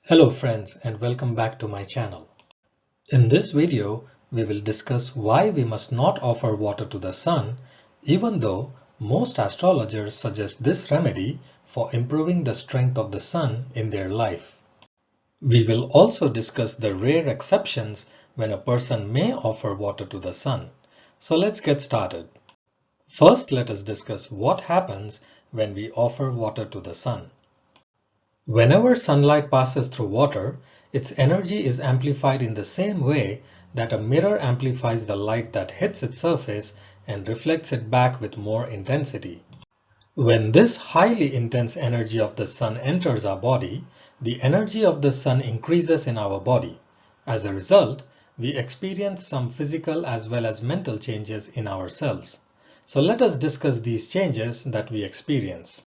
Hello friends and welcome back to my channel. In this video, we will discuss why we must not offer water to the sun, even though most astrologers suggest this remedy for improving the strength of the sun in their life. We will also discuss the rare exceptions when a person may offer water to the sun. So let's get started. First, let us discuss what happens when we offer water to the sun. Whenever sunlight passes through water, its energy is amplified in the same way that a mirror amplifies the light that hits its surface and reflects it back with more intensity. When this highly intense energy of the sun enters our body, the energy of the sun increases in our body. As a result, we experience some physical as well as mental changes in ourselves. So let us discuss these changes that we experience.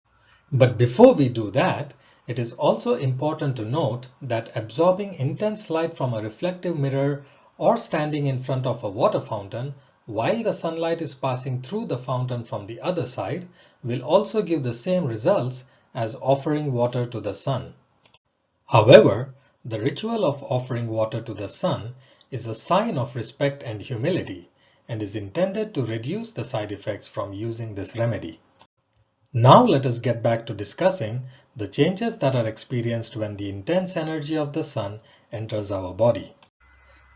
But before we do that, it is also important to note that absorbing intense light from a reflective mirror or standing in front of a water fountain while the sunlight is passing through the fountain from the other side will also give the same results as offering water to the sun. However, the ritual of offering water to the sun is a sign of respect and humility and is intended to reduce the side effects from using this remedy. Now let us get back to discussing the changes that are experienced when the intense energy of the sun enters our body.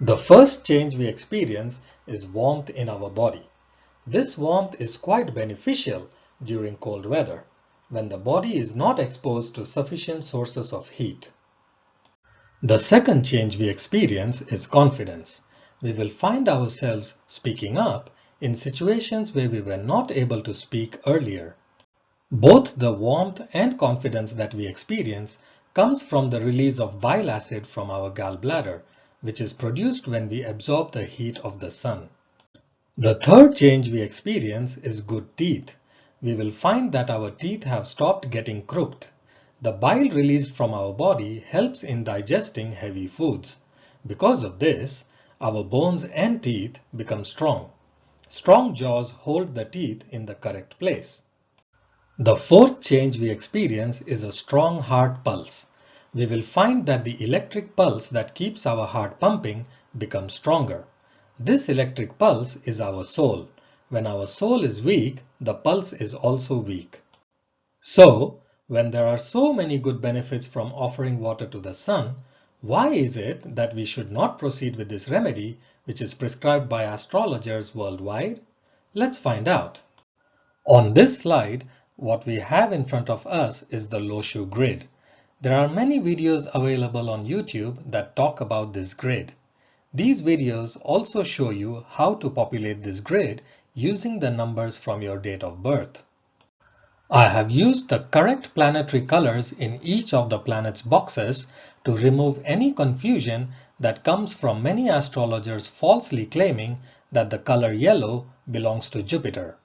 The first change we experience is warmth in our body. This warmth is quite beneficial during cold weather, when the body is not exposed to sufficient sources of heat. The second change we experience is confidence. We will find ourselves speaking up in situations where we were not able to speak earlier. Both the warmth and confidence that we experience comes from the release of bile acid from our gallbladder, which is produced when we absorb the heat of the sun. The third change we experience is good teeth. We will find that our teeth have stopped getting crooked. The bile released from our body helps in digesting heavy foods. Because of this, our bones and teeth become strong. Strong jaws hold the teeth in the correct place. The fourth change we experience is a strong heart pulse. We will find that the electric pulse that keeps our heart pumping becomes stronger. This electric pulse is our soul. When our soul is weak, the pulse is also weak. So, when there are so many good benefits from offering water to the sun, why is it that we should not proceed with this remedy, which is prescribed by astrologers worldwide? Let's find out. On this slide, what we have in front of us is the Loshu grid. There are many videos available on YouTube that talk about this grid. These videos also show you how to populate this grid using the numbers from your date of birth. I have used the correct planetary colors in each of the planets' boxes to remove any confusion that comes from many astrologers falsely claiming that the color yellow belongs to Jupiter,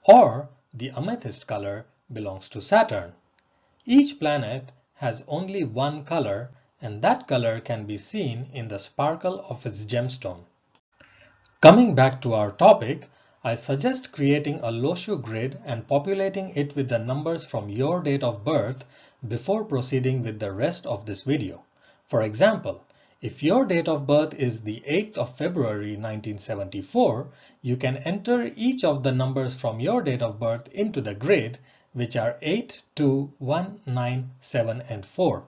or the amethyst color belongs to Saturn. Each planet has only one color, and that color can be seen in the sparkle of its gemstone. Coming back to our topic, I suggest creating a Loshu grid and populating it with the numbers from your date of birth before proceeding with the rest of this video. For example, if your date of birth is the 8th of February 1974, you can enter each of the numbers from your date of birth into the grid, which are 8, 2, 1, 9, 7, and 4.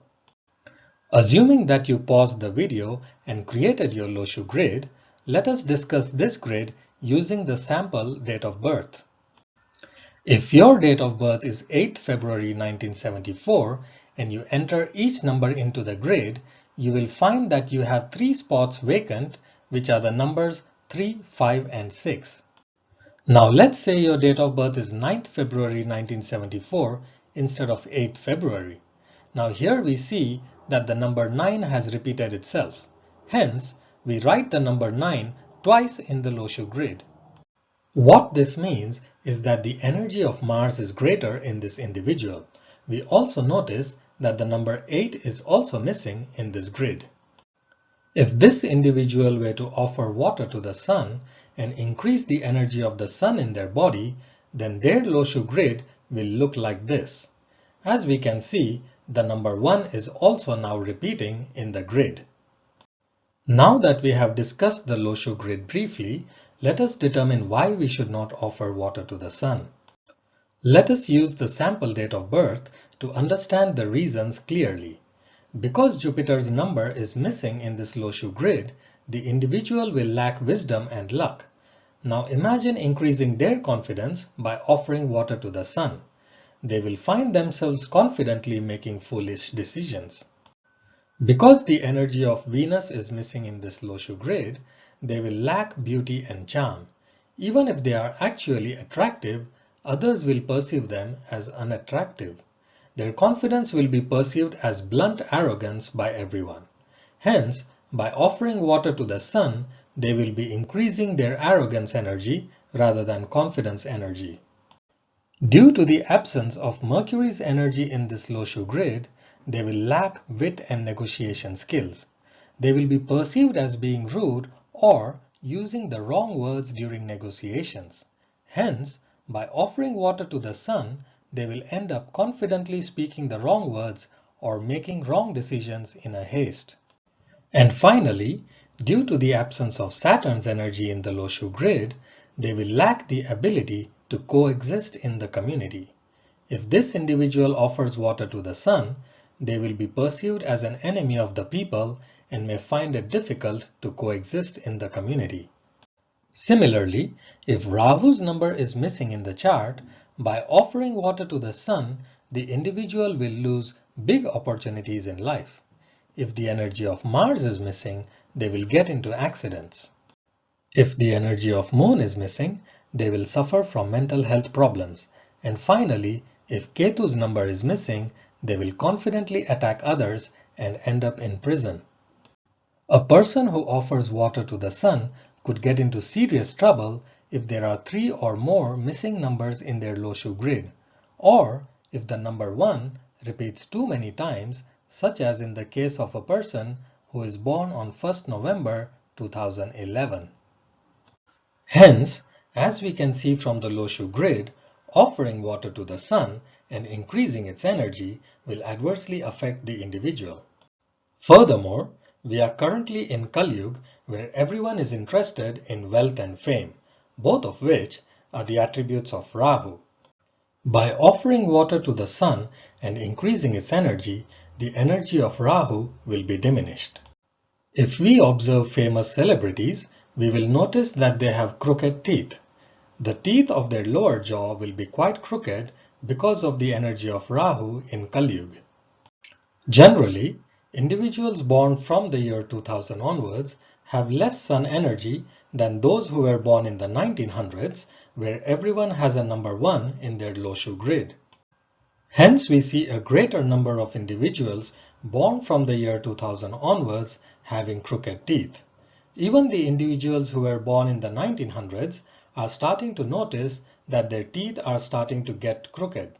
Assuming that you paused the video and created your Loshu grid, let us discuss this grid using the sample date of birth. If your date of birth is 8th February 1974 and you enter each number into the grid, you will find that you have 3 spots vacant, which are the numbers 3, 5, and 6. Now let's say your date of birth is 9th February 1974 instead of 8th February. Now here we see that the number 9 has repeated itself. Hence, we write the number 9 twice in the Loshu grid. What this means is that the energy of Mars is greater in this individual. We also notice that the number 8 is also missing in this grid. If this individual were to offer water to the sun and increase the energy of the sun in their body, then their Loshu grid will look like this. As we can see, the number 1 is also now repeating in the grid. Now that we have discussed the Loshu grid briefly, let us determine why we should not offer water to the sun. Let us use the sample date of birth to understand the reasons clearly. Because Jupiter's number is missing in this Loshu grid, the individual will lack wisdom and luck. Now imagine increasing their confidence by offering water to the sun. They will find themselves confidently making foolish decisions. Because the energy of Venus is missing in this Loshu grid, they will lack beauty and charm. Even if they are actually attractive, others will perceive them as unattractive. Their confidence will be perceived as blunt arrogance by everyone. Hence, by offering water to the sun, they will be increasing their arrogance energy rather than confidence energy. Due to the absence of Mercury's energy in this Loshu grid, they will lack wit and negotiation skills. They will be perceived as being rude or using the wrong words during negotiations. Hence, by offering water to the sun, they will end up confidently speaking the wrong words or making wrong decisions in a haste. And finally, due to the absence of Saturn's energy in the Loshu grid, they will lack the ability to coexist in the community. If this individual offers water to the sun, they will be perceived as an enemy of the people and may find it difficult to coexist in the community. Similarly, if Rahu's number is missing in the chart, by offering water to the sun, the individual will lose big opportunities in life. If the energy of Mars is missing, they will get into accidents. If the energy of Moon is missing, they will suffer from mental health problems. And finally, if Ketu's number is missing, they will confidently attack others and end up in prison. A person who offers water to the sun could get into serious trouble if there are 3 or more missing numbers in their Loshu grid, or if the number 1 repeats too many times, such as in the case of a person who is born on 1st November 2011. Hence, as we can see from the Loshu grid, offering water to the sun and increasing its energy will adversely affect the individual. Furthermore, we are currently in Kali Yuga, where everyone is interested in wealth and fame, both of which are the attributes of Rahu. By offering water to the sun and increasing its energy, the energy of Rahu will be diminished. If we observe famous celebrities, we will notice that they have crooked teeth. The teeth of their lower jaw will be quite crooked because of the energy of Rahu in Kali Yuga. Generally, individuals born from the year 2000 onwards have less sun energy than those who were born in the 1900s, where everyone has a number 1 in their Loshu grid. Hence, we see a greater number of individuals born from the year 2000 onwards having crooked teeth. Even the individuals who were born in the 1900s are starting to notice that their teeth are starting to get crooked.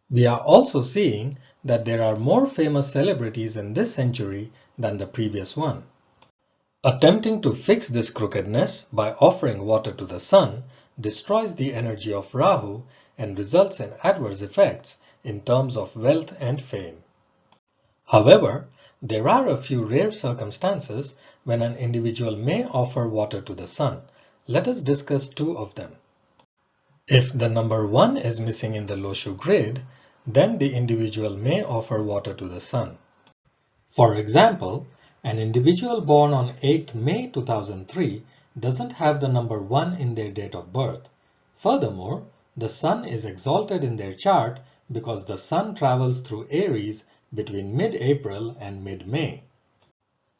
We are also seeing that there are more famous celebrities in this century than the previous one. Attempting to fix this crookedness by offering water to the sun destroys the energy of Rahu and results in adverse effects in terms of wealth and fame. However, there are a few rare circumstances when an individual may offer water to the sun. Let us discuss 2 of them. If the number 1 is missing in the Loshu grid, then the individual may offer water to the sun. For example, an individual born on 8th May 2003 doesn't have the number 1 in their date of birth. Furthermore, the sun is exalted in their chart because the sun travels through Aries between mid-April and mid-May.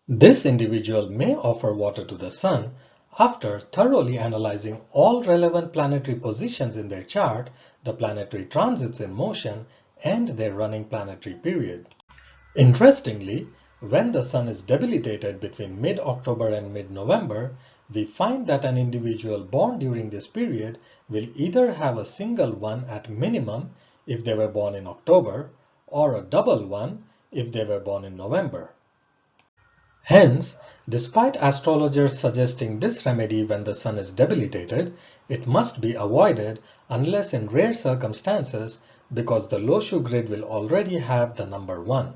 This individual may offer water to the sun after thoroughly analyzing all relevant planetary positions in their chart, the planetary transits in motion, and their running planetary period. Interestingly, when the sun is debilitated between mid-October and mid-November, we find that an individual born during this period will either have a single 1 at minimum if they were born in October, or a double 1 if they were born in November. Hence, despite astrologers suggesting this remedy when the sun is debilitated, it must be avoided unless in rare circumstances because the Loshu grid will already have the number 1.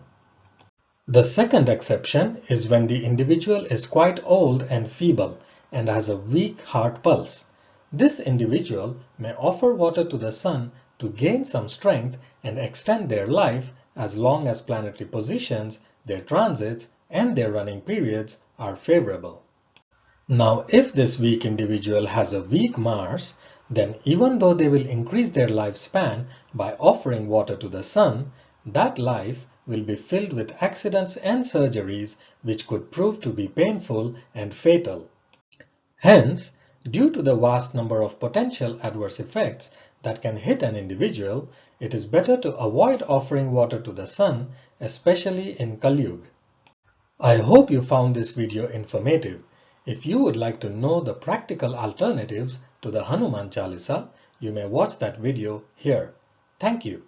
The second exception is when the individual is quite old and feeble and has a weak heart pulse. This individual may offer water to the sun to gain some strength and extend their life as long as planetary positions, their transits, and their running periods are favorable. Now, if this weak individual has a weak Mars, then even though they will increase their lifespan by offering water to the sun, that life will be filled with accidents and surgeries which could prove to be painful and fatal. Hence, due to the vast number of potential adverse effects that can hit an individual, it is better to avoid offering water to the sun, especially in Kali Yuga. I hope you found this video informative. If you would like to know the practical alternatives to the Hanuman Chalisa, you may watch that video here. Thank you.